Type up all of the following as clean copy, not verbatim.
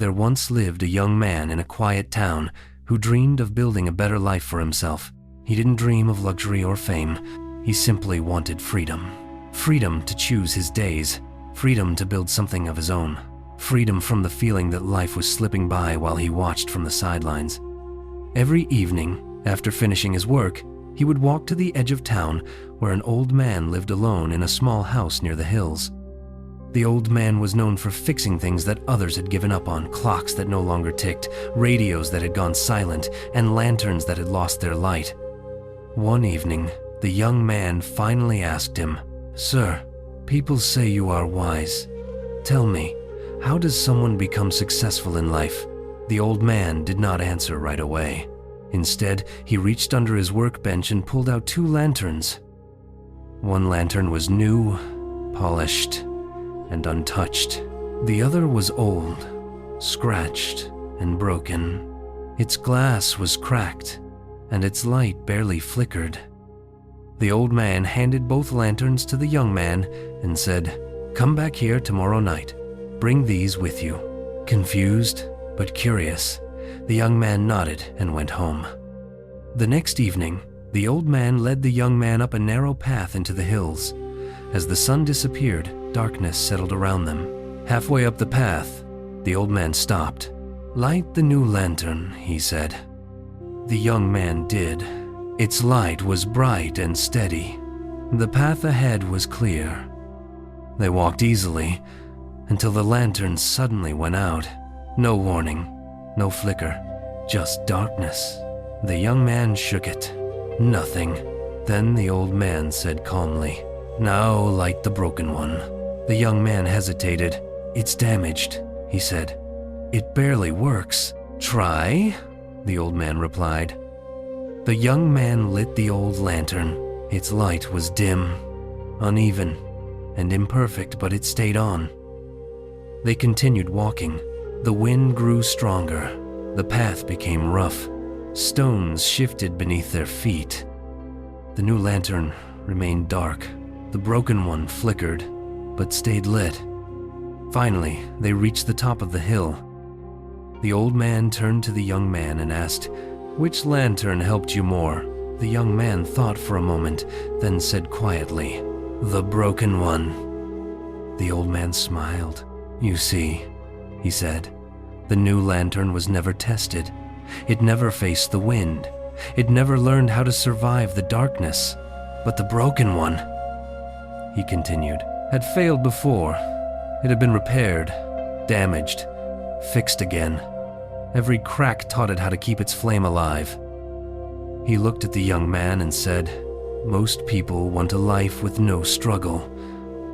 there once lived a young man in a quiet town who dreamed of building a better life for himself. He didn't dream of luxury or fame. He simply wanted freedom. Freedom to choose his days. Freedom to build something of his own. Freedom from the feeling that life was slipping by while he watched from the sidelines. Every evening, after finishing his work, he would walk to the edge of town where an old man lived alone in a small house near the hills. The old man was known for fixing things that others had given up on, clocks that no longer ticked, radios that had gone silent, and lanterns that had lost their light. One evening, the young man finally asked him, "Sir, people say you are wise. Tell me, how does someone become successful in life?" The old man did not answer right away. Instead, he reached under his workbench and pulled out 2 lanterns. One lantern was new, polished, and untouched. The other was old, scratched, and broken. Its glass was cracked, and its light barely flickered. The old man handed both lanterns to the young man and said, "Come back here tomorrow night. Bring these with you." Confused but curious, the young man nodded and went home. The next evening, the old man led the young man up a narrow path into the hills. As the sun disappeared, darkness settled around them. Halfway up the path, the old man stopped. "Light the new lantern," he said. The young man did. Its light was bright and steady. The path ahead was clear. They walked easily until the lantern suddenly went out. No warning, no flicker, just darkness. The young man shook it. Nothing. Then the old man said calmly, "Now light the broken one." The young man hesitated. "It's damaged," he said. "It barely works." "Try," the old man replied. The young man lit the old lantern. Its light was dim, uneven, and imperfect, but it stayed on. They continued walking. The wind grew stronger. The path became rough. Stones shifted beneath their feet. The new lantern remained dark. The broken one flickered, but stayed lit. Finally, they reached the top of the hill. The old man turned to the young man and asked, "Which lantern helped you more?" The young man thought for a moment, then said quietly, "The broken one." The old man smiled. "You see," he said, "the new lantern was never tested. It never faced the wind. It never learned how to survive the darkness. But the broken one," he continued, "had failed before. It had been repaired, damaged, fixed again. Every crack taught it how to keep its flame alive." He looked at the young man and said, "Most people want a life with no struggle,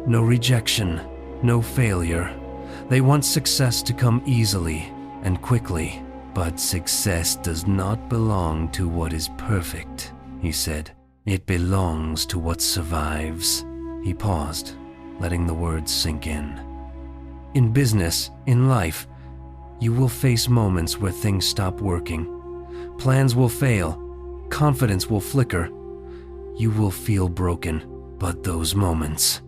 no rejection, no failure. They want success to come easily and quickly. But success does not belong to what is perfect," he said. "It belongs to what survives." He paused, letting the words sink in. In business, in life, you will face moments where things stop working. Plans will fail. Confidence will flicker. You will feel broken. But those moments,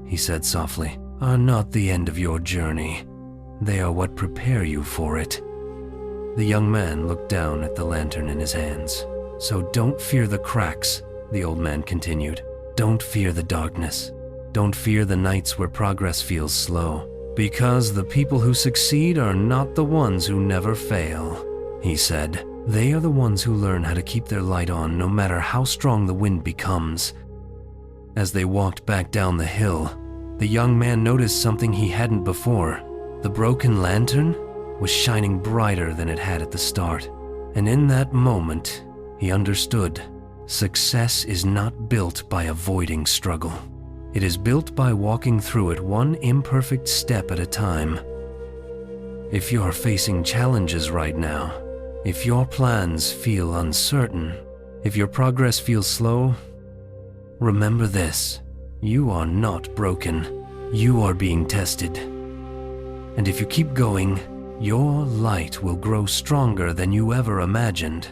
he said softly, are not the end of your journey. They are what prepare you for it. The young man looked down at the lantern in his hands. "So don't fear the cracks," the old man continued. "Don't fear the darkness. Don't fear the nights where progress feels slow. Because the people who succeed are not the ones who never fail," he said. "They are the ones who learn how to keep their light on no matter how strong the wind becomes." As they walked back down the hill, the young man noticed something he hadn't before. The broken lantern was shining brighter than it had at the start. And in that moment, he understood. Success is not built by avoiding struggle. It is built by walking through it one imperfect step at a time. If you are facing challenges right now, if your plans feel uncertain, if your progress feels slow, remember this: you are not broken. You are being tested. And if you keep going, your light will grow stronger than you ever imagined.